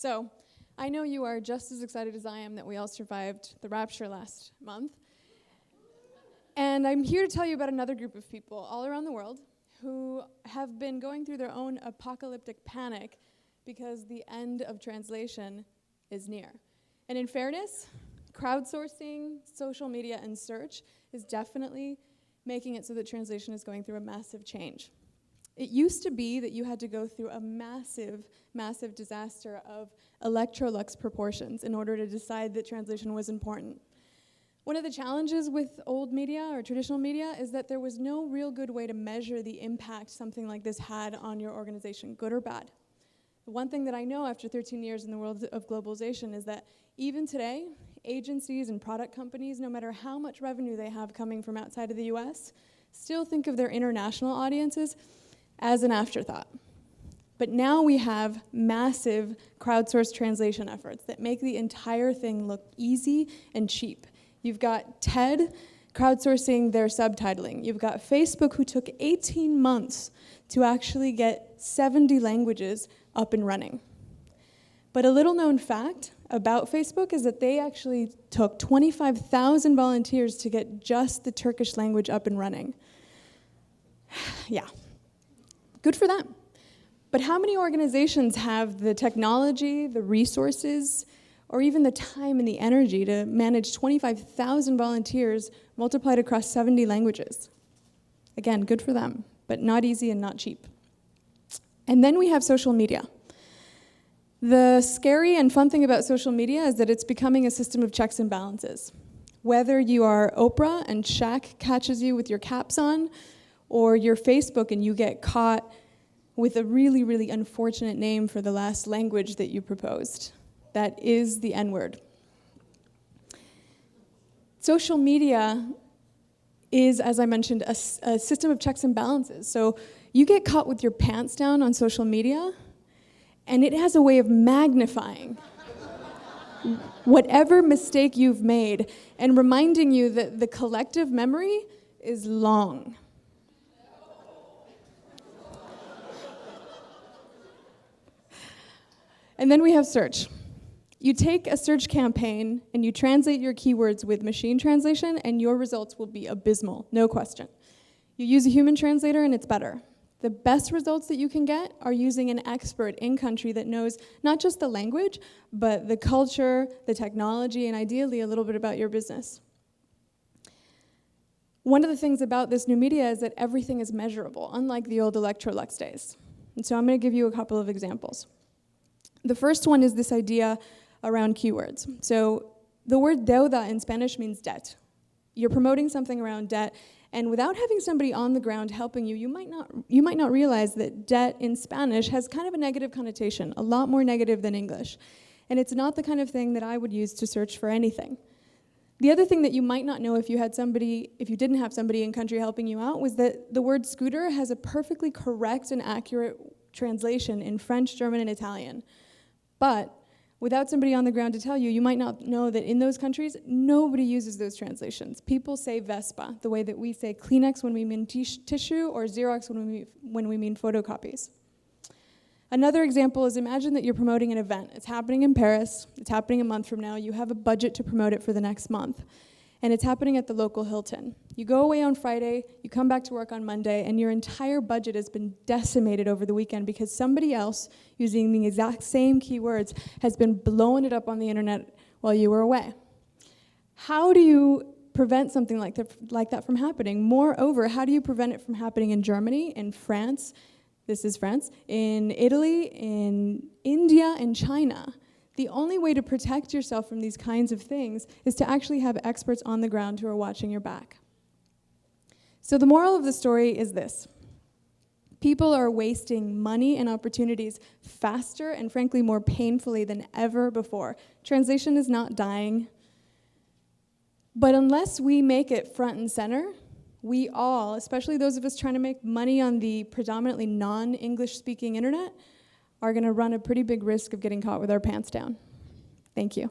So, I know you are just as excited as I am that we all survived the rapture last month. And I'm here to tell you about another group of people all around the world who have been going through their own apocalyptic panic because the end of translation is near. And in fairness, crowdsourcing, social media, and search is definitely making it so that translation is going through a massive change. It used to be that you had to go through a massive, massive disaster of Electrolux proportions in order to decide that translation was important. One of the challenges with old media or traditional media is that there was no real good way to measure the impact something like this had on your organization, good or bad. The one thing that I know after 13 years in the world of globalization is that even today, agencies and product companies, no matter how much revenue they have coming from outside of the US, still think of their international audiences as an afterthought. But now we have massive crowdsourced translation efforts that make the entire thing look easy and cheap. You've got TED crowdsourcing their subtitling. You've got Facebook, who took 18 months to actually get 70 languages up and running. But a little known fact about Facebook is that they actually took 25,000 volunteers to get just the Turkish language up and running. Yeah. Good for them. But how many organizations have the technology, the resources, or even the time and the energy to manage 25,000 volunteers multiplied across 70 languages? Again, good for them, but not easy and not cheap. And then we have social media. The scary and fun thing about social media is that it's becoming a system of checks and balances. Whether you are Oprah and Shaq catches you with your caps on, or you're Facebook and you get caught with a really, really unfortunate name for the last language that you proposed. That is the N-word. Social media is, as I mentioned, a system of checks and balances. So you get caught with your pants down on social media, and it has a way of magnifying whatever mistake you've made and reminding you that the collective memory is long. And then we have search. You take a search campaign and you translate your keywords with machine translation, and your results will be abysmal, no question. You use a human translator and it's better. The best results that you can get are using an expert in country that knows not just the language, but the culture, the technology, and ideally a little bit about your business. One of the things about this new media is that everything is measurable, unlike the old Electrolux days. And so I'm going to give you a couple of examples. The first one is this idea around keywords. So the word deuda in Spanish means debt. You're promoting something around debt, and without having somebody on the ground helping you, you might not realize that debt in Spanish has kind of a negative connotation, a lot more negative than English. And it's not the kind of thing that I would use to search for anything. The other thing that you might not know if you didn't have somebody in country helping you out was that the word scooter has a perfectly correct and accurate translation in French, German, and Italian. But without somebody on the ground to tell you, you might not know that in those countries, nobody uses those translations. People say Vespa, the way that we say Kleenex when we mean tissue, or Xerox when we mean photocopies. Another example is, imagine that you're promoting an event. It's happening in Paris. It's happening a month from now. You have a budget to promote it for the next month. And it's happening at the local Hilton. You go away on Friday, you come back to work on Monday, and your entire budget has been decimated over the weekend because somebody else, using the exact same keywords, has been blowing it up on the internet while you were away. How do you prevent something like that from happening? Moreover, how do you prevent it from happening in Germany, in France, this is France, in Italy, in India, and China? The only way to protect yourself from these kinds of things is to actually have experts on the ground who are watching your back. So the moral of the story is this. People are wasting money and opportunities faster and frankly more painfully than ever before. Translation is not dying. But unless we make it front and center, we all, especially those of us trying to make money on the predominantly non-English speaking internet, are going to run a pretty big risk of getting caught with our pants down. Thank you.